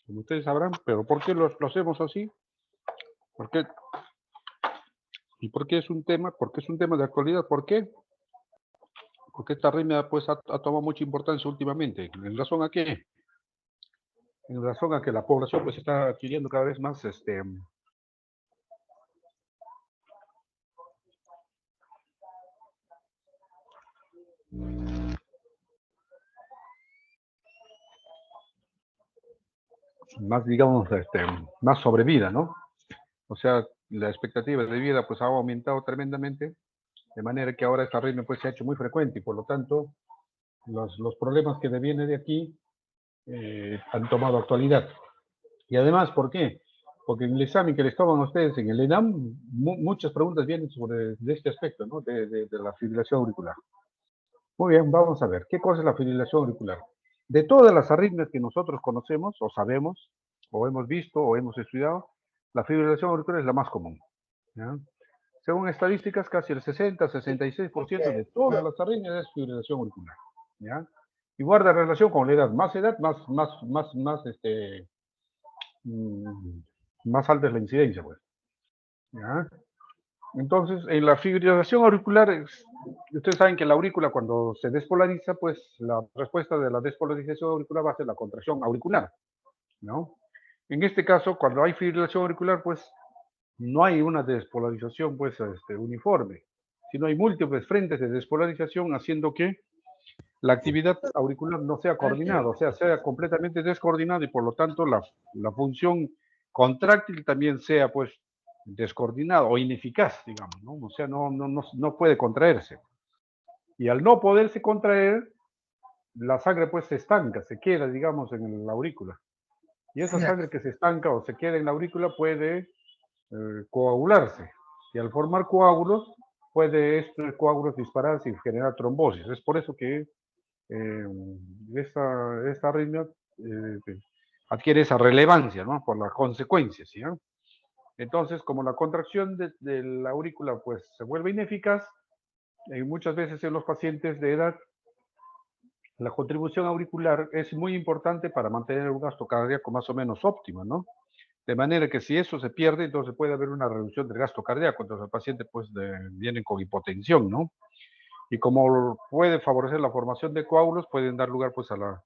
como ustedes sabrán, pero ¿por qué lo hacemos así? ¿Por qué? ¿Y por qué es un tema? Porque es un tema de actualidad. ¿Por qué? Porque esta arritmia pues ha tomado mucha importancia últimamente. ¿En razón a qué? En razón a que la población pues está adquiriendo cada vez más más, digamos, más sobrevida, ¿no? O sea, la expectativa de vida pues ha aumentado tremendamente, de manera que ahora esta arritmia pues se ha hecho muy frecuente y por lo tanto los problemas que devienen de aquí han tomado actualidad. Y además, ¿por qué? Porque en el examen que les toman a ustedes en el ENAM, muchas preguntas vienen sobre de este aspecto, ¿no? De la fibrilación auricular. Muy bien, vamos a ver, ¿qué cosa es la fibrilación auricular? De todas las arritmias que nosotros conocemos, o sabemos, o hemos visto, o hemos estudiado, la fibrilación auricular es la más común. ¿Ya? Según estadísticas, casi el 60-66% de todas las arritmias es fibrilación auricular. ¿Ya? Y guarda relación con la edad. Más edad, más alta es la incidencia, pues. ¿Ya? Entonces, en la fibrilación auricular, ustedes saben que la aurícula cuando se despolariza, pues la respuesta de la despolarización auricular va a ser la contracción auricular, ¿no? En este caso, cuando hay fibrilación auricular, pues no hay una despolarización pues, uniforme, sino hay múltiples frentes de despolarización haciendo que la actividad auricular no sea coordinada, o sea completamente descoordinada y por lo tanto la función contráctil también sea pues descoordinada o ineficaz, digamos, ¿no? O sea, no puede contraerse. Y al no poderse contraer, la sangre pues se estanca, se queda, digamos, en la aurícula. Y esa sangre que se estanca o se queda en la aurícula puede coagularse. Y al formar coágulos, puede estos coágulos dispararse y generar trombosis. Es por eso que esta arritmia adquiere esa relevancia, ¿no? Por las consecuencias, ¿sí? ¿No? Entonces, como la contracción de la aurícula pues se vuelve ineficaz, muchas veces en los pacientes de edad, la contribución auricular es muy importante para mantener un gasto cardíaco más o menos óptimo, ¿no? De manera que si eso se pierde, entonces puede haber una reducción del gasto cardíaco, entonces el paciente pues viene con hipotensión, ¿no? Y como puede favorecer la formación de coágulos, pueden dar lugar pues a la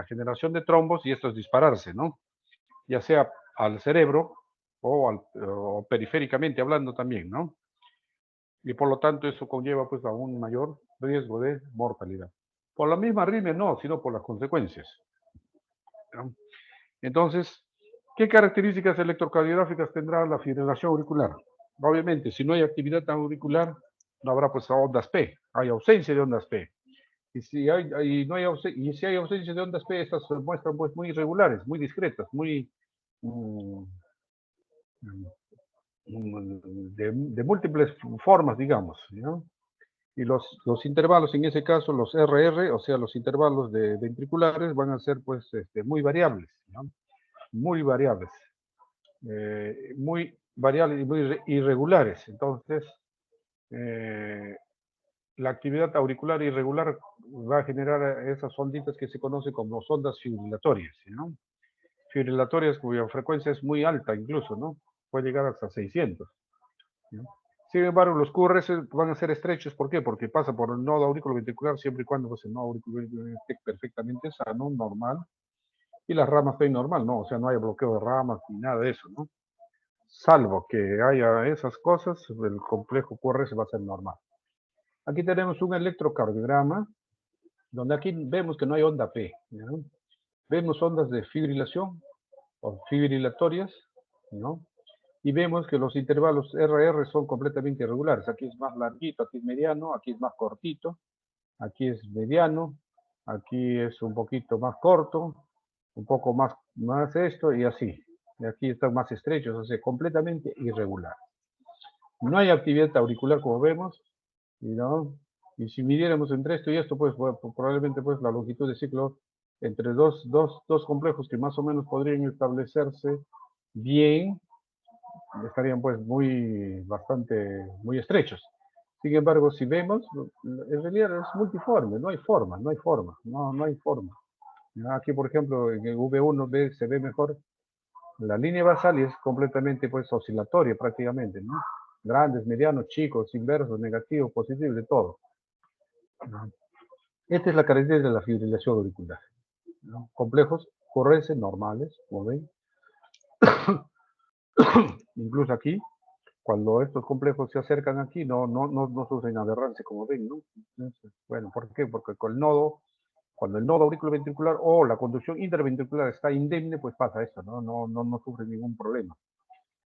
generación de trombos y estos dispararse, ¿no? Ya sea al cerebro o periféricamente hablando también, ¿no? Y por lo tanto eso conlleva pues a un mayor riesgo de mortalidad. Por la misma arritmia no, sino por las consecuencias, ¿no? Entonces, ¿qué características electrocardiográficas tendrá la fibrilación auricular? Obviamente, si no hay actividad auricular, no habrá pues ondas P, hay ausencia de ondas P. Y si hay ausencia de ondas P, estas se muestran pues muy irregulares, muy discretas, muy mm, de múltiples formas, digamos, ¿no? Y los intervalos, en ese caso, los RR, o sea, los intervalos ventriculares, van a ser pues muy variables, ¿no? Muy variables, muy variables y muy irregulares. Entonces, eh, la actividad auricular irregular va a generar esas onditas que se conocen como ondas fibrilatorias, ¿no? Fibrilatorias cuya frecuencia es muy alta incluso, ¿no? Puede llegar hasta 600, ¿no? Sin embargo, los QRS van a ser estrechos, ¿por qué? Porque pasa por el nodo auriculoventricular siempre y cuando pues, el nodo auriculoventricular esté perfectamente sano, normal, y las ramas estén normal, ¿no? O sea, no hay bloqueo de ramas ni nada de eso, ¿no? Salvo que haya esas cosas, el complejo QRS va a ser normal. Aquí tenemos un electrocardiograma donde aquí vemos que no hay onda P, ¿no? Vemos ondas de fibrilación o fibrilatorias, ¿no? Y vemos que los intervalos RR son completamente irregulares. Aquí es más larguito, aquí es mediano, aquí es más cortito, aquí es mediano, aquí es un poquito más corto, un poco más esto y así. Y aquí están más estrechos, o sea, completamente irregular. No hay actividad auricular como vemos, ¿no? Y si midiéramos entre esto y esto, pues probablemente pues la longitud de ciclo entre dos complejos que más o menos podrían establecerse bien, estarían pues muy estrechos. Sin embargo, si vemos, en realidad es multiforme, no hay forma, no hay forma. ¿Ya? Aquí, por ejemplo, en el V1 se ve mejor la línea basal y es completamente pues oscilatoria prácticamente, ¿no? Grandes, medianos, chicos, inversos, negativos, positivos, de todo, ¿no? Esta es la característica de la fibrilación auricular, ¿no? Complejos correnses normales, como ven. Incluso aquí, cuando estos complejos se acercan aquí, no sufren aberrancia, como ven, ¿no? Entonces, bueno, ¿por qué? Porque con el nodo, cuando el nodo auriculoventricular o la conducción interventricular está indemne, pues pasa esto, ¿no? No sufre ningún problema.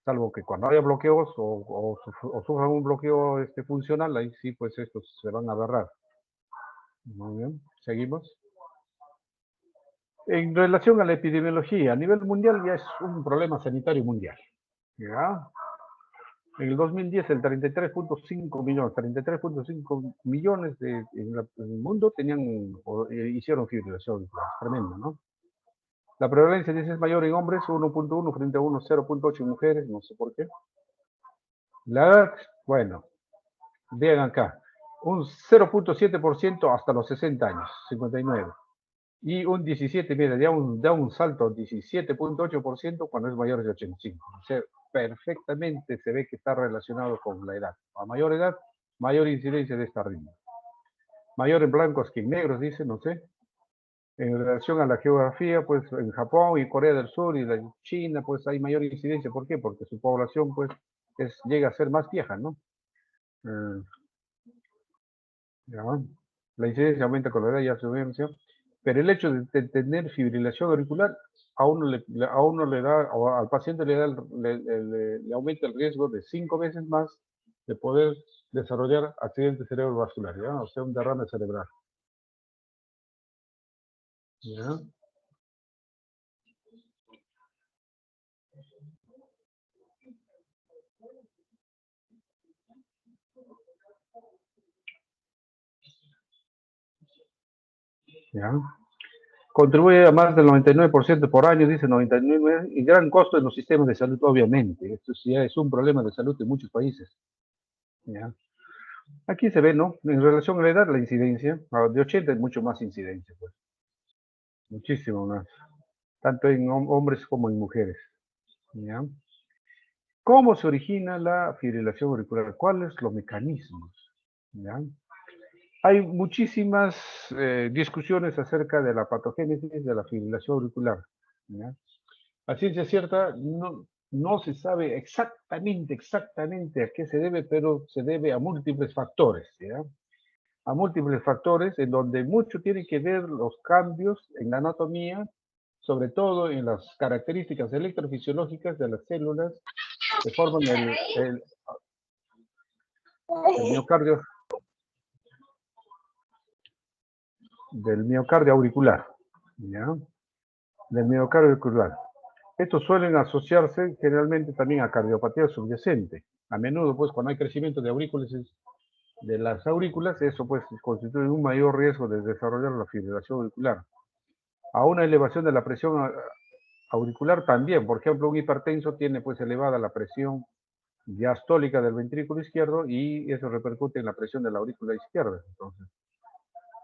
Salvo que cuando haya bloqueos o sufran un bloqueo funcional, ahí sí, pues estos se van a agarrar. Muy bien, seguimos. En relación a la epidemiología, a nivel mundial ya es un problema sanitario mundial. ¿Ya? En el 2010 el 33.5 millones en el mundo hicieron fibrilación. Tremendo, ¿no? La prevalencia dice es mayor en hombres, 1.1 frente a 0.8 en mujeres, no sé por qué. La edad, bueno, vean acá, un 0.7% hasta los 60 años, 59. Y un 17, mira, da un salto, 17.8% cuando es mayor de 85. O sea, perfectamente se ve que está relacionado con la edad. A mayor edad, mayor incidencia de esta arritmia. Mayor en blancos que en negros, dice, no sé. En relación a la geografía, pues en Japón y Corea del Sur y la China, pues hay mayor incidencia. ¿Por qué? Porque su población, pues, llega a ser más vieja, ¿no? ¿Ya? La incidencia aumenta con la edad, ya se mencionó. Pero el hecho de tener fibrilación auricular a uno le da, o al paciente le aumenta el riesgo de 5 veces más de poder desarrollar accidente cerebrovascular, ¿ya? O sea, un derrame cerebral. ¿Ya? ¿Ya? Contribuye a más del 99% por año, dice 99, y gran costo en los sistemas de salud, obviamente. Esto ya es un problema de salud en muchos países. ¿Ya? Aquí se ve, ¿no? En relación a la edad, la incidencia, de 80 es mucho más incidencia, pues, muchísimo más, tanto en hombres como en mujeres. ¿Ya? ¿Cómo se origina la fibrilación auricular? ¿Cuáles los mecanismos? ¿Ya? Hay muchísimas discusiones acerca de la patogénesis de la fibrilación auricular. ¿Ya? A ciencia cierta, no se sabe exactamente a qué se debe, pero se debe a múltiples factores, ¿ya? A múltiples factores en donde mucho tiene que ver los cambios en la anatomía, sobre todo en las características electrofisiológicas de las células que forman el miocardio, del miocardio auricular, ¿ya? Del miocardio auricular. Estos suelen asociarse generalmente también a cardiopatía subyacente. A menudo, pues, cuando hay crecimiento de aurículas, de las aurículas, eso pues constituye un mayor riesgo de desarrollar la fibrilación auricular. A una elevación de la presión auricular también, por ejemplo, un hipertenso tiene pues elevada la presión diastólica del ventrículo izquierdo y eso repercute en la presión de la aurícula izquierda. Entonces,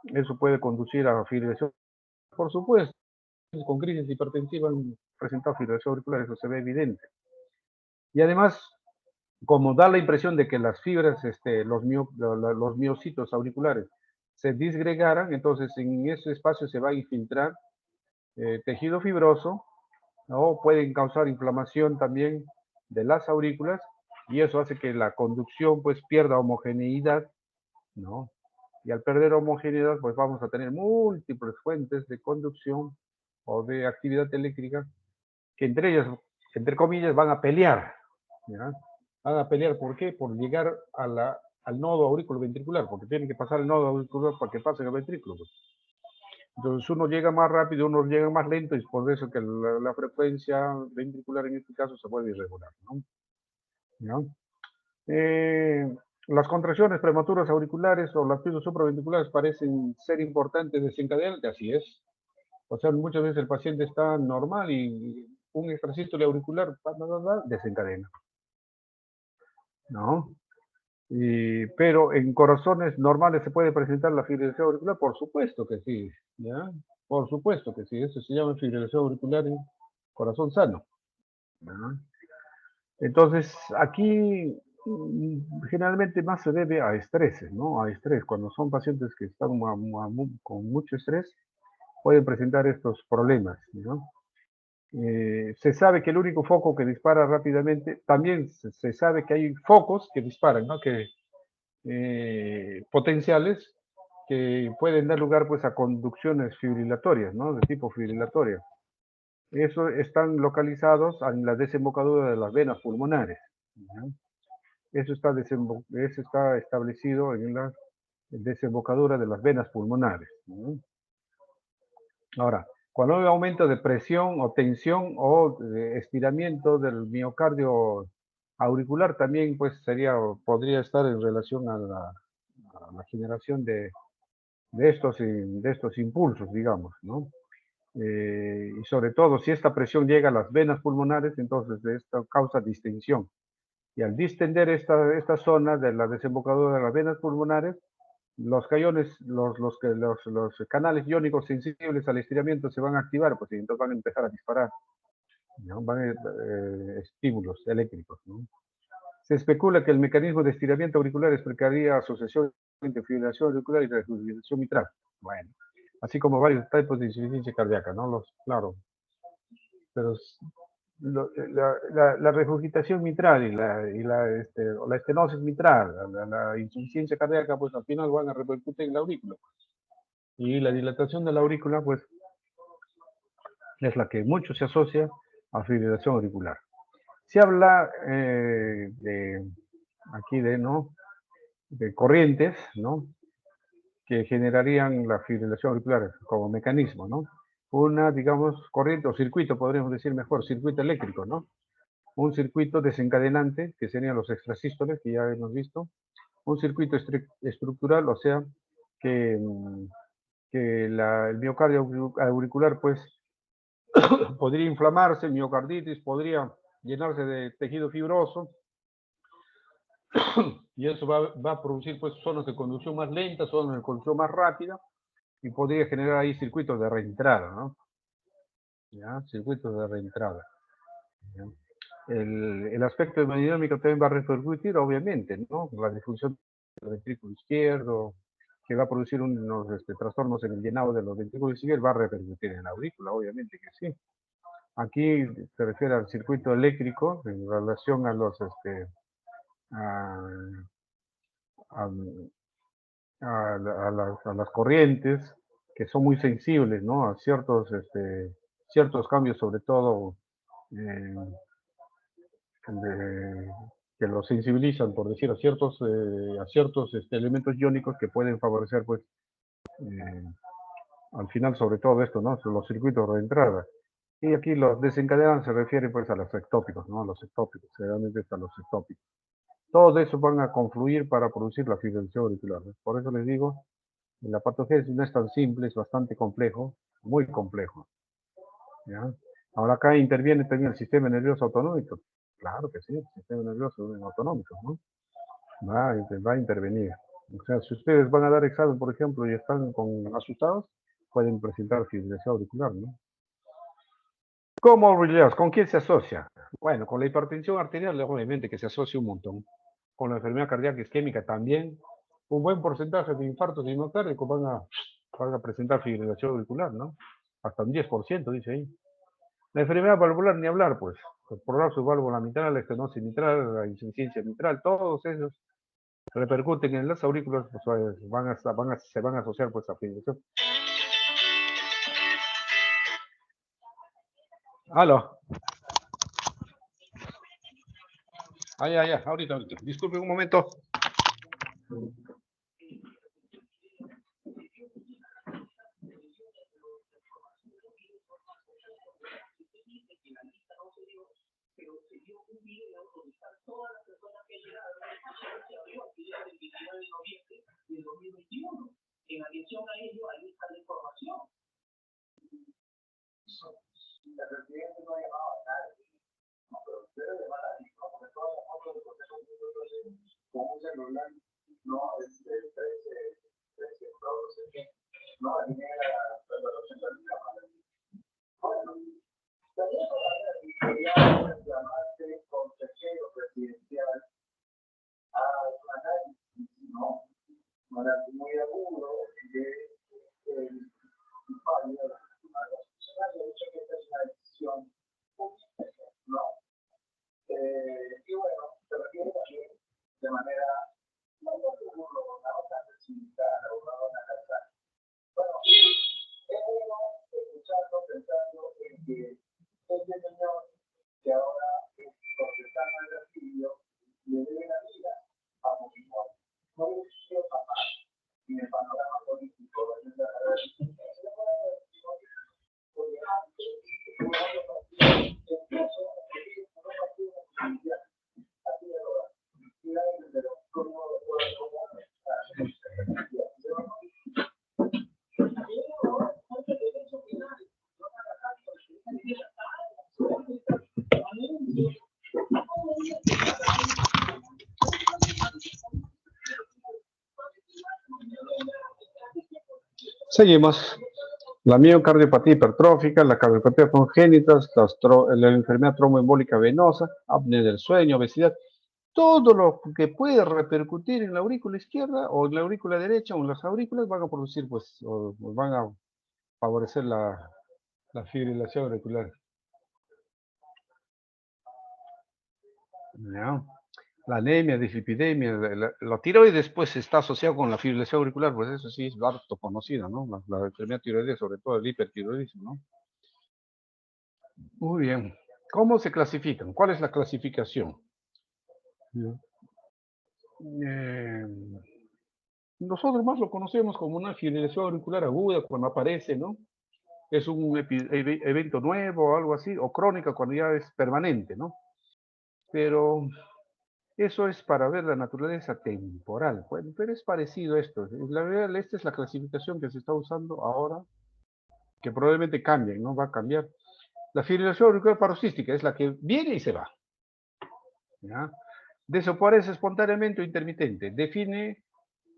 eso puede conducir a fibrilación. Por supuesto, con crisis hipertensiva han presentado fibrilación auricular, eso se ve evidente. Y además, como da la impresión de que las fibras, los miocitos auriculares se disgregaran, entonces en ese espacio se va a infiltrar tejido fibroso, ¿no? Pueden causar inflamación también de las aurículas y eso hace que la conducción pues pierda homogeneidad, ¿no? Y al perder homogeneidad pues vamos a tener múltiples fuentes de conducción o de actividad eléctrica que entre ellas, entre comillas, van a pelear, ¿ya? Van a pelear, ¿por qué? Por llegar al nodo aurículo ventricular, porque tienen que pasar el nodo auricular para que pase el ventrículo, pues. Entonces uno llega más rápido, uno llega más lento y es por eso que la frecuencia ventricular en este caso se vuelve irregular, ¿no? ¿Ya? Las contracciones prematuras auriculares o las pisos supraventriculares parecen ser importantes desencadenantes, así es. O sea, muchas veces el paciente está normal y un extrasístole auricular desencadena, ¿no? Pero en corazones normales se puede presentar la fibrilación auricular, por supuesto que sí, ¿ya? Por supuesto que sí, eso se llama fibrilación auricular y corazón sano. ¿No? Entonces, aquí generalmente más se debe a estreses, ¿no? A estrés. Cuando son pacientes que están con mucho estrés, pueden presentar estos problemas, ¿no? Se sabe que el único foco que dispara rápidamente, también se sabe que hay focos que disparan, ¿no? Potenciales que pueden dar lugar pues a conducciones fibrilatorias, ¿no? De tipo fibrilatorio. Eso están localizados en la desembocadura de las venas pulmonares. ¿No? Eso está establecido en la desembocadura de las venas pulmonares. ¿No? Ahora, cuando hay aumento de presión o tensión o de estiramiento del miocardio auricular, también pues podría estar en relación a la generación de estos impulsos, digamos, ¿no? Y sobre todo, si esta presión llega a las venas pulmonares, entonces esto causa distensión. Y al distender esta zona de la desembocadura de las venas pulmonares, los caiones, los canales iónicos sensibles al estiramiento se van a activar, pues y entonces van a empezar a disparar, ¿no? Van a, estímulos eléctricos, ¿no? Se especula que el mecanismo de estiramiento auricular explicaría asociación entre fibrilación auricular y refibrilación mitral. Bueno, así como varios tipos de insuficiencia cardíaca, ¿no? Claro, pero la regurgitación mitral o la estenosis mitral, la insuficiencia cardíaca, pues al final van a repercutir en la aurícula. Y la dilatación de la aurícula, pues, es la que mucho se asocia a fibrilación auricular. Se habla aquí ¿no? De corrientes, ¿no? Que generarían la fibrilación auricular como mecanismo, ¿no? Una, digamos, corriente o circuito, podríamos decir mejor, circuito eléctrico, ¿no? Un circuito desencadenante, que serían los extrasístoles, que ya hemos visto, un circuito estructural, o sea, que, el miocardio auricular, pues, podría inflamarse, miocarditis, podría llenarse de tejido fibroso, y eso va a producir, pues, zonas de conducción más lentas, zonas de conducción más rápida, y podría generar ahí circuitos de reentrada, ¿no? ¿Ya? Circuitos de reentrada. ¿Ya? El aspecto hemodinámico también va a repercutir, obviamente, ¿no? La disfunción del ventrículo izquierdo, que va a producir unos trastornos en el llenado de los ventrículos izquierdos, va a repercutir en la aurícula, obviamente que sí. Aquí se refiere al circuito eléctrico en relación a a, a, a las corrientes que son muy sensibles, ¿no? A ciertos cambios, sobre todo eh, de, que los sensibilizan, por decir, a ciertos elementos iónicos que pueden favorecer, pues, eh, al final, sobre todo esto, ¿no? Los circuitos de entrada. Y aquí los desencadenantes se refieren, pues, a los ectópicos, ¿no? A los ectópicos, generalmente a los ectópicos. Todos esos van a confluir para producir la fibrilación auricular, ¿no? Por eso les digo, la patogénesis no es tan simple, es bastante complejo, muy complejo, ¿ya? Ahora acá interviene también el sistema nervioso autonómico. Claro que sí, el sistema nervioso autonómico, ¿no? Va a intervenir. O sea, si ustedes van a dar examen, por ejemplo, y están asustados, pueden presentar fibrilación auricular, ¿no? Comorbilidades, ¿con quién se asocia? Bueno, con la hipertensión arterial, obviamente que se asocia un montón. Con la enfermedad cardíaca isquémica también. Un buen porcentaje de infartos miocárdicos van a presentar fibrilación auricular, ¿no? Hasta un 10%, dice ahí. La enfermedad valvular, ni hablar, pues. El prolapso de válvula mitral, la estenosis mitral, la insuficiencia mitral, todos esos repercuten en las aurículas, pues se van a asociar pues a fibrilación. Aló. Ya, ahorita. Disculpe un momento. En adición a ello, ahí está la información. El presidente no ha llamado a nadie, no, pero ustedes le van a decir, ¿no? Porque todas las fotos del proceso con un celular, no, es 13, no, la evaluación llamarse consejero presidencial a un análisis, ¿no? Muy agudo de fallo a los funcionarios. De hecho, que esta es una decisión pública, ¿no? Y bueno, se refiere también de manera no tan sindical o no tan casada. Bueno, es bueno escucharlo pensando en que este señor que ahora es procesado en el archivo le debe la vida a Fujimori. No hubiese sido capaz en el panorama político de la porque antes un otro partido incluso un partido judicial así de verdad y nadie se lo cómo lo puede cómo Seguimos. La miocardiopatía hipertrófica, la cardiopatía congénita, la enfermedad tromboembólica venosa, apnea del sueño, obesidad, todo lo que puede repercutir en la aurícula izquierda o en la aurícula derecha o en las aurículas van a producir, pues, o van a favorecer la fibrilación auricular. ¿Ya? La anemia, dislipidemia, la tiroides, pues, está asociado con la fibrilación auricular, pues eso sí es harto conocido, ¿no? La enfermedad tiroidea, sobre todo el hipertiroidismo, ¿no? Muy bien. ¿Cómo se clasifican? ¿Cuál es la clasificación? Nosotros más lo conocemos como una fibrilación auricular aguda cuando aparece, ¿no? Es un evento nuevo o algo así, o crónica cuando ya es permanente, ¿no? Pero eso es para ver la naturaleza temporal. Bueno, pero es parecido a esto. La verdad, esta es la clasificación que se está usando ahora, que probablemente cambie, ¿no? Va a cambiar. La fibrilación auricular paroxística es la que viene y se va. ¿Ya? Desaparece espontáneamente o intermitente. Define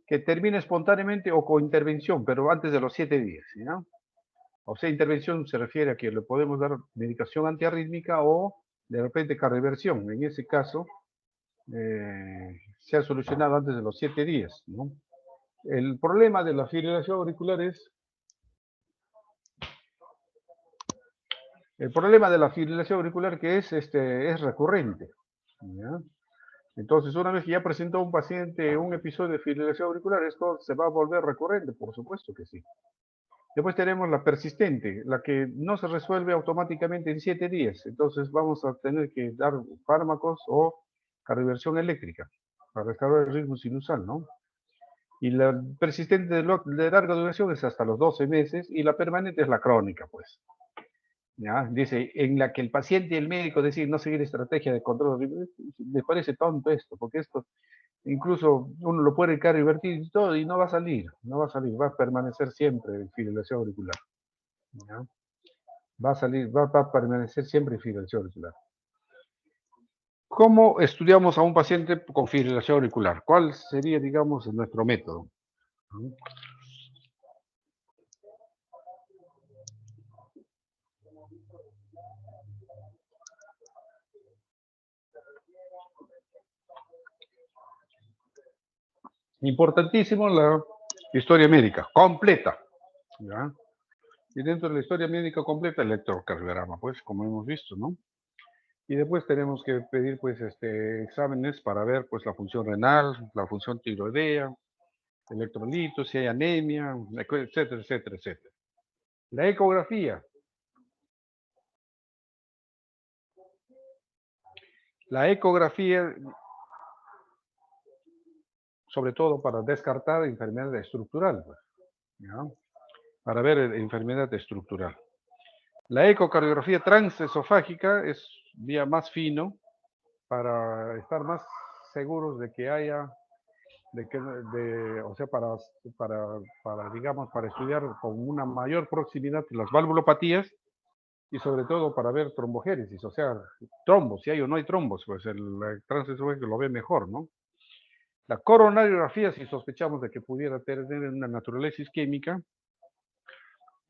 que termina espontáneamente o con intervención, pero antes de los 7 días. ¿Ya? O sea, intervención se refiere a que le podemos dar medicación antiarrítmica o de repente cardioversión. En ese caso, se ha solucionado antes de los 7 días, ¿no? El problema de la fibrilación auricular es, que es recurrente, ¿ya? Entonces, una vez que ya presentó un paciente un episodio de fibrilación auricular, esto se va a volver recurrente, por supuesto que sí. Después tenemos la persistente, la que no se resuelve automáticamente en 7 días. Entonces vamos a tener que dar fármacos o cardioversión eléctrica para restaurar el ritmo sinusal, ¿no? Y la persistente de larga duración es hasta los 12 meses y la permanente es la crónica, pues. ¿Ya? Dice, en la que el paciente y el médico deciden no seguir estrategia de control. Me parece tonto esto, porque esto incluso uno lo puede cardiovertir y todo y no va a salir, va a permanecer siempre en fibrilación auricular. ¿Ya? Va a permanecer siempre en fibrilación auricular. ¿Cómo estudiamos a un paciente con fibrilación auricular? ¿Cuál sería, digamos, nuestro método? Importantísimo la historia médica, completa. ¿Ya? Y dentro de la historia médica completa, el electrocardiograma, pues, como hemos visto, ¿no? Y después tenemos que pedir, pues, exámenes para ver, pues, la función renal, la función tiroidea, electrolitos, si hay anemia, etcétera, etcétera, etcétera. La ecografía. La ecografía, sobre todo para descartar enfermedad estructural, pues, ¿ya? Para ver enfermedad estructural. La ecocardiografía transesofágica es vía más fino para estar más seguros de que haya, o sea, digamos, para estudiar con una mayor proximidad las valvulopatías y sobre todo para ver trombogénesis, o sea, trombos, si hay o no hay trombos, pues el transesofágico lo ve mejor, ¿no? La coronariografía, si sospechamos de que pudiera tener una naturaleza isquémica,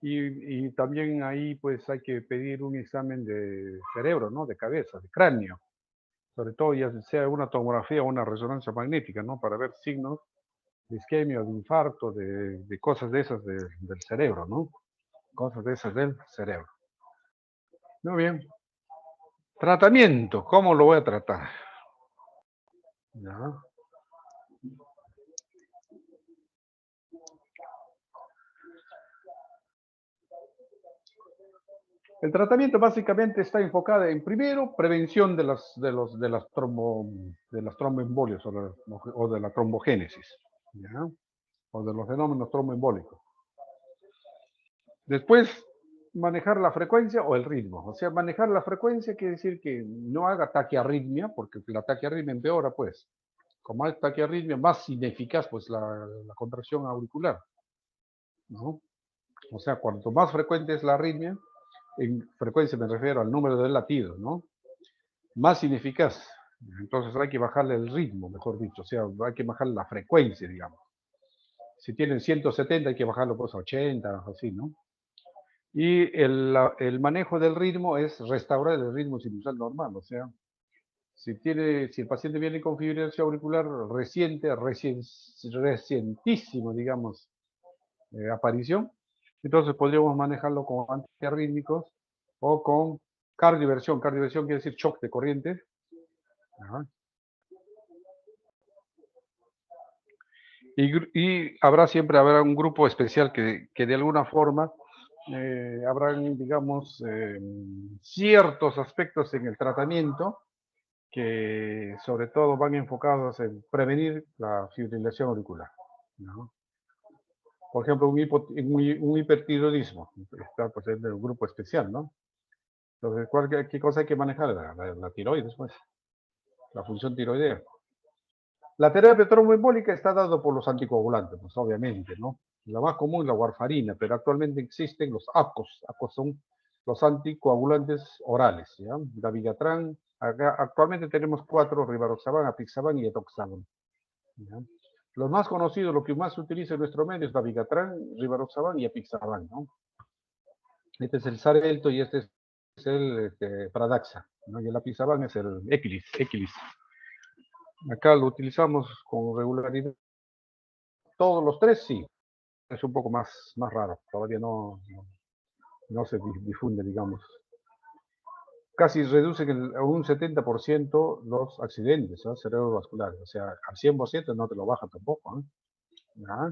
Y también ahí pues hay que pedir un examen de cerebro, ¿no? De cabeza, de cráneo. Sobre todo ya sea una tomografía o una resonancia magnética, ¿no? Para ver signos de isquemia, de infarto, de cosas de esas del cerebro, ¿no? Cosas de esas del cerebro. Muy bien. Tratamiento, ¿cómo lo voy a tratar? ¿Ya? El tratamiento básicamente está enfocado en, primero, prevención de las tromboembolias o de la trombogénesis, ¿ya? O de los fenómenos tromboembólicos. Después, manejar la frecuencia o el ritmo. O sea, manejar la frecuencia quiere decir que no haga taquiarritmia, porque la taquiarritmia empeora, pues. Como hay taquiarritmia, más ineficaz, pues, la contracción auricular, ¿no? O sea, cuanto más frecuente es la arritmia, en frecuencia me refiero al número de latidos, ¿no? Más ineficaz. Entonces hay que bajarle el ritmo, mejor dicho, o sea, hay que bajarle la frecuencia, digamos. Si tienen 170 hay que bajarlo pues a 80, así, ¿no? Y el manejo del ritmo es restaurar el ritmo sinusal normal, o sea, si el paciente viene con fibrilación auricular recientísimo, digamos, aparición, entonces podríamos manejarlo con antiarrítmicos o con cardioversión. Cardioversión quiere decir shock de corriente. Ajá. Y habrá un grupo especial que de alguna forma habrán, digamos, ciertos aspectos en el tratamiento que sobre todo van enfocados en prevenir la fibrilación auricular, ¿no? Por ejemplo, un hipertiroidismo, está pues en el grupo especial, ¿no? Entonces, ¿qué cosa hay que manejar? La tiroides, pues, la función tiroidea. La terapia tromboembólica está dada por los anticoagulantes, pues obviamente, ¿no? La más común es la warfarina, pero actualmente existen los APCOS. APCOS son los anticoagulantes orales, ¿ya? Dabigatran, actualmente tenemos 4, rivaroxaban, apixaban y etoxaban, ¿ya? Los más conocidos, lo que más se utiliza en nuestro medio es dabigatran, rivaroxaban y apixaban, ¿no? Este es el Xarelto y este es el Pradaxa, ¿no? Y el apixaban es el Equilis. Acá lo utilizamos con regularidad. Todos los tres, sí. Es un poco más raro. Todavía no se difunde, digamos. Casi reducen a un 70% los accidentes, ¿no?, cerebrovasculares. O sea, al 100% no te lo baja tampoco, ¿eh? ¿Ya?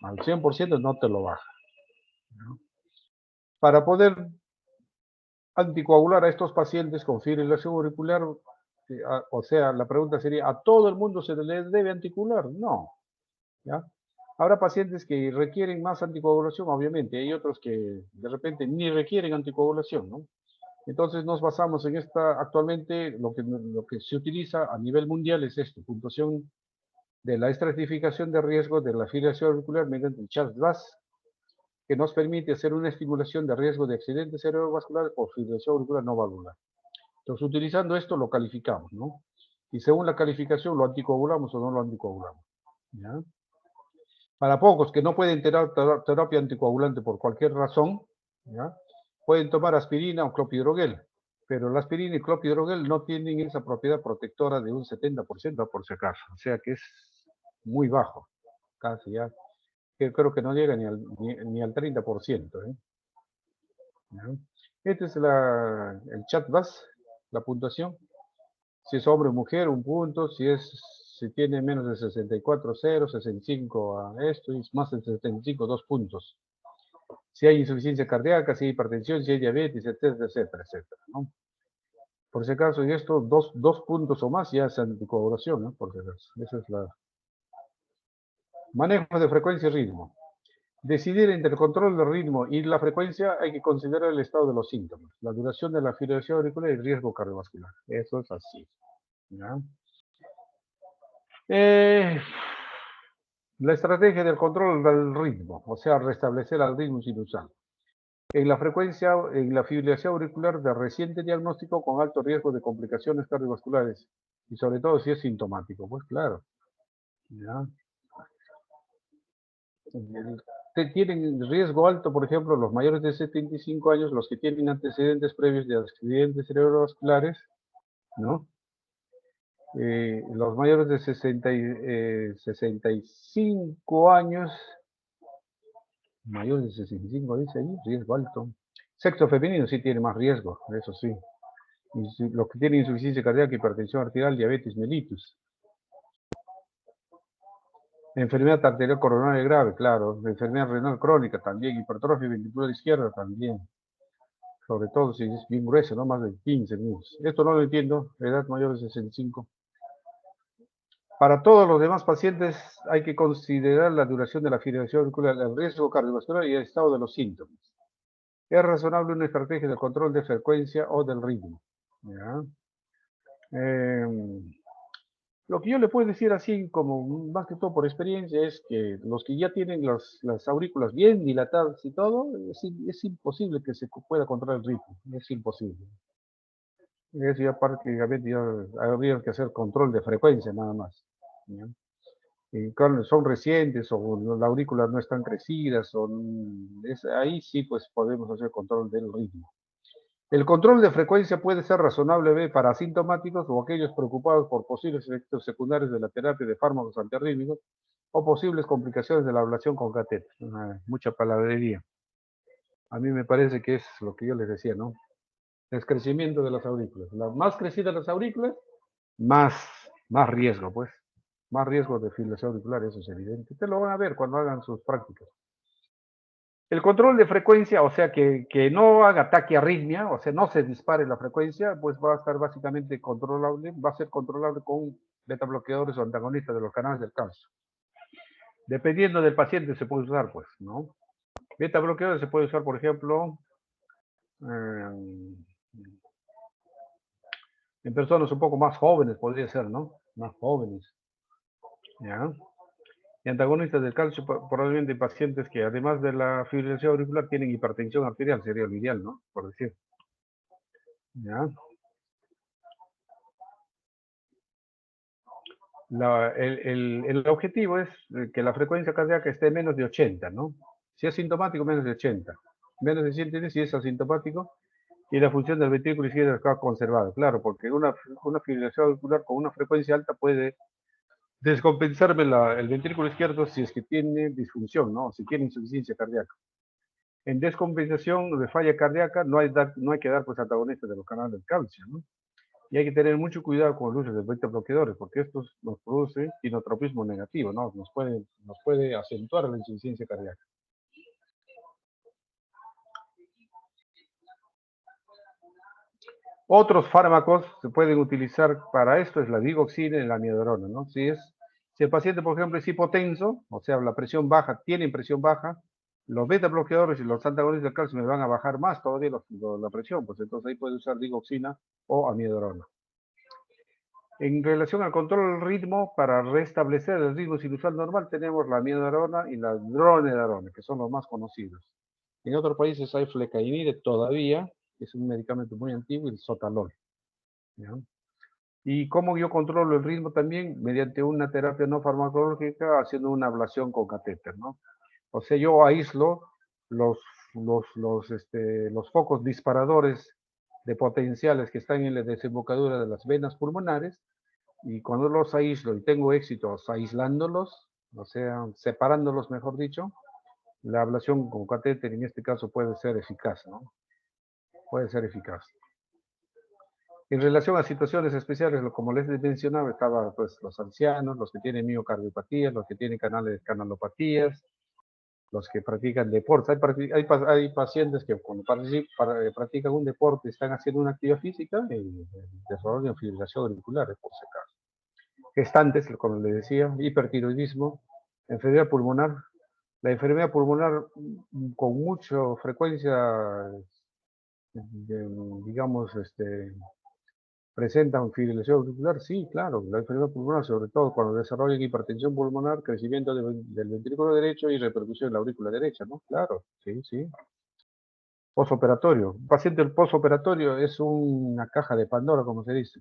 Al 100% no te lo baja, ¿no? Para poder anticoagular a estos pacientes con fibrilación auricular, o sea, la pregunta sería, ¿a todo el mundo se les debe anticoagular? No, ¿ya? Habrá pacientes que requieren más anticoagulación, obviamente, hay otros que de repente ni requieren anticoagulación, ¿no? Entonces nos basamos en actualmente lo que se utiliza a nivel mundial es esto, puntuación de la estratificación de riesgo de la fibrilación auricular mediante el CHART-VAS, que nos permite hacer una estimulación de riesgo de accidente cerebrovascular por fibrilación auricular no valvular. Entonces, utilizando esto lo calificamos, ¿no? Y según la calificación lo anticoagulamos o no lo anticoagulamos, ¿ya? Para pocos que no pueden tener terapia anticoagulante por cualquier razón, ¿ya?, pueden tomar aspirina o clopidogrel, pero la aspirina y clopidogrel no tienen esa propiedad protectora de un 70% por si acaso, o sea que es muy bajo, casi ya, que creo que no llega ni al 30%, ¿eh? ¿Ya? Este es el CHART-VAS, la puntuación. Si es hombre o mujer, un punto. Si tiene menos de 64, 0, 65 a esto, y más de 75, 2 puntos. Si hay insuficiencia cardíaca, si hay hipertensión, si hay diabetes, etcétera, etcétera, etcétera, ¿no? Por si acaso, y esto, dos puntos o más ya es anticoagulación, ¿no? Por si acaso. Esa es la manejo de frecuencia y ritmo. Decidir entre el control del ritmo y la frecuencia hay que considerar el estado de los síntomas, la duración de la fibrilación auricular y el riesgo cardiovascular. Eso es así, ¿ya? La estrategia del control del ritmo, o sea, restablecer el ritmo sinusal. En la fibrilación auricular de reciente diagnóstico con alto riesgo de complicaciones cardiovasculares y sobre todo si es sintomático, pues claro, ¿ya? tienen riesgo alto, por ejemplo, los mayores de 75 años, los que tienen antecedentes previos de accidentes cerebrovasculares, ¿no? Los mayores de 65 años, mayores de 65, dice ahí, riesgo alto. Sexo femenino sí tiene más riesgo, eso sí. Y los que tienen insuficiencia cardíaca, hipertensión arterial, diabetes mellitus. Enfermedad arterial coronaria grave, claro. Enfermedad renal crónica también. Hipertrofia ventricular izquierda también. Sobre todo si es bien grueso, ¿no? Más de 15 minutos. Esto no lo entiendo. Edad mayor de 65. Para todos los demás pacientes hay que considerar la duración de la fibrilación auricular, el riesgo cardiovascular y el estado de los síntomas. Es razonable una estrategia de control de frecuencia o del ritmo. ¿Ya? Lo que yo le puedo decir así, como más que todo por experiencia, es que los que ya tienen las aurículas bien dilatadas y todo, es imposible que se pueda controlar el ritmo. Es imposible. Es ya prácticamente ya habría que hacer control de frecuencia nada más. ¿Ya? Y cuando son recientes o las aurículas no están crecidas, ahí sí pues podemos hacer control del ritmo. El control de frecuencia puede ser razonable para asintomáticos o aquellos preocupados por posibles efectos secundarios de la terapia de fármacos antirrítmicos o posibles complicaciones de la ablación con catéter. Mucha palabrería. A mí me parece que es lo que yo les decía, ¿no? El crecimiento de las aurículas. Las más crecidas las aurículas, más, más riesgo, pues. Más riesgo de fibrilación auricular, eso es evidente. Ustedes lo van a ver cuando hagan sus prácticas. El control de frecuencia, o sea, que no haga taquiarritmia, o sea, no se dispare la frecuencia, pues va a estar básicamente controlable, va a ser controlable con beta bloqueadores o antagonistas de los canales del calcio. Dependiendo del paciente se puede usar, pues, ¿no? Beta bloqueadores se puede usar, por ejemplo, en personas un poco más jóvenes, podría ser, ¿no? Más jóvenes, ¿ya? Y antagonistas del calcio, probablemente pacientes que además de la fibrilación auricular tienen hipertensión arterial, sería lo ideal, ¿no? Por decir, ¿ya? El objetivo es que la frecuencia cardíaca esté menos de 80, ¿no? Si es sintomático, menos de 80. Menos de 110 si es asintomático. Y la función del ventrículo izquierdo está conservada. Claro, porque una fibrilación auricular con una frecuencia alta puede descompensarme el ventrículo izquierdo si es que tiene disfunción, ¿no? Si tiene insuficiencia cardíaca. En descompensación de falla cardíaca no hay que dar pues antagonistas de los canales del calcio, ¿no? Y hay que tener mucho cuidado con los usos de beta bloqueadores, porque estos nos producen inotropismo negativo, ¿no? Nos puede acentuar la insuficiencia cardíaca. Otros fármacos se pueden utilizar para esto, es la digoxina y la amiodarona, ¿no? Si el paciente, por ejemplo, es hipotenso, o sea, la presión baja, tiene presión baja, los beta bloqueadores y los antagonistas del calcio me van a bajar más todavía la presión, pues entonces ahí puede usar digoxina o amiodarona. En relación al control del ritmo, para restablecer el ritmo sinusal normal, tenemos la amiodarona y la dronedarona, que son los más conocidos. En otros países hay flecainide todavía, que es un medicamento muy antiguo, y el sotalol. ¿Ya? ¿Y cómo yo controlo el ritmo también? Mediante una terapia no farmacológica, haciendo una ablación con catéter, ¿no? O sea, yo aíslo los, los focos disparadores de potenciales que están en la desembocadura de las venas pulmonares, y cuando los aíslo y tengo éxitos aislándolos, o sea, separándolos, mejor dicho, la ablación con catéter en este caso puede ser eficaz, ¿no? Puede ser eficaz. En relación a situaciones especiales, como les mencionaba, estaban pues, los ancianos, los que tienen miocardiopatías, los que tienen canalopatías, los que practican deportes. Hay pacientes que cuando practican un deporte, están haciendo una actividad física y desarrollan fibrilación auricular, por si acaso. Gestantes, como les decía, hipertiroidismo, enfermedad pulmonar. La enfermedad pulmonar con mucha frecuencia, digamos, presentan fibrilación auricular, sí, claro, la enfermedad pulmonar, sobre todo cuando desarrollan hipertensión pulmonar, crecimiento del ventrículo derecho y repercusión en la aurícula derecha, ¿no? Claro, sí, sí. Posoperatorio. Un paciente del posoperatorio es una caja de Pandora, como se dice.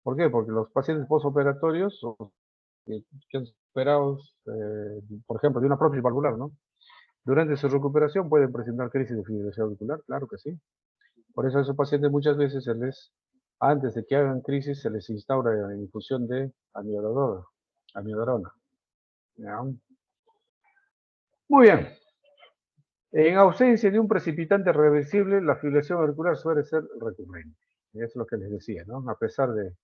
¿Por qué? Porque los pacientes posoperatorios que han superados, por ejemplo, de una prótesis valvular, ¿no? Durante su recuperación pueden presentar crisis de fibrilación auricular, claro que sí. Por eso a esos pacientes muchas veces antes de que hagan crisis, se les instaura la infusión de amiodarona. ¿Ya? Muy bien. En ausencia de un precipitante reversible, la fibrilación auricular suele ser recurrente. Y eso es lo que les decía, ¿no? A pesar de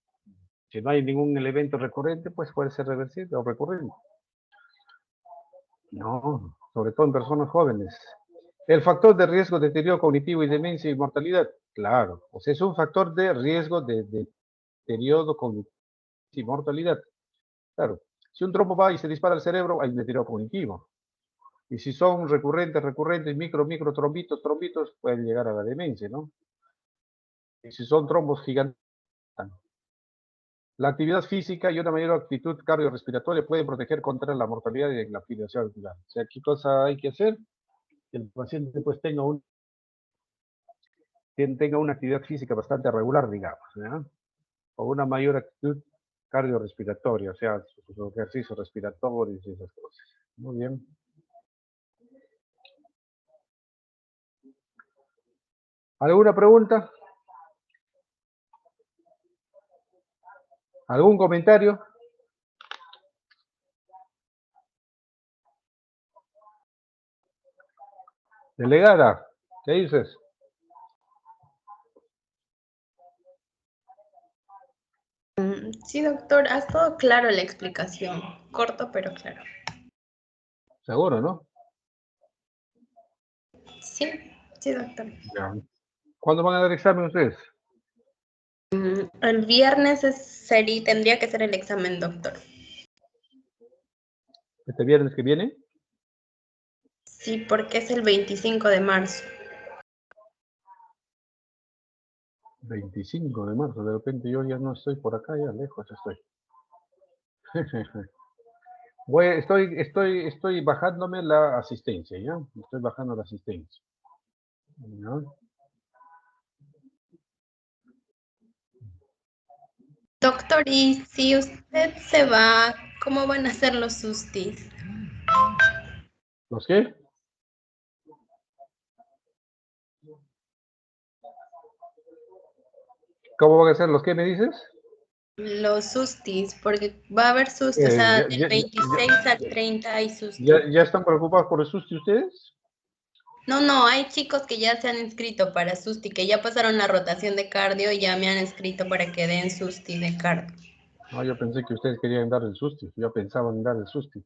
que no hay ningún evento recurrente, pues puede ser reversible o recurrente. No, sobre todo en personas jóvenes. El factor de riesgo de deterioro cognitivo y demencia y mortalidad, claro. O sea, es un factor de riesgo de deterioro cognitivo y mortalidad. Claro. Si un trombo va y se dispara al cerebro, hay un deterioro cognitivo. Y si son recurrentes, micro trombitos, pueden llegar a la demencia, ¿no? Y si son trombos gigantes, la actividad física y una mayor actitud cardiorrespiratoria pueden proteger contra la mortalidad y la fibrilación auricular. O sea, ¿qué cosa hay que hacer? Que el paciente pues tenga una actividad física bastante regular, digamos, ¿ya? O una mayor actitud cardiorrespiratoria, o sea, sus ejercicios respiratorios y esas cosas. Muy bien. ¿Alguna pregunta? ¿Algún comentario? Delegada, ¿qué dices? Sí, doctor, ha estado claro la explicación. Corto, pero claro. Seguro, ¿no? Sí, sí, doctor. Ya. ¿Cuándo van a dar examen ustedes? El viernes tendría que ser el examen, doctor. ¿Este viernes que viene? Sí, porque es el 25 de marzo. 25 de marzo, de repente yo ya no estoy por acá, ya lejos estoy. Estoy bajándome la asistencia, ¿ya? Estoy bajando la asistencia. ¿Ya? Doctor, y si usted se va, ¿cómo van a ser los sustis? ¿Los qué? ¿Cómo van a ser los qué me dices? Los sustis, porque va a haber sustis, o sea, del 26 al 30 hay sustis. ¿Ya están preocupados por el susto ustedes? No, hay chicos que ya se han inscrito para susti, que ya pasaron la rotación de cardio y ya me han inscrito para que den susti de cardio. No, yo pensé que ustedes querían dar el susto, ya pensaban en dar el susto.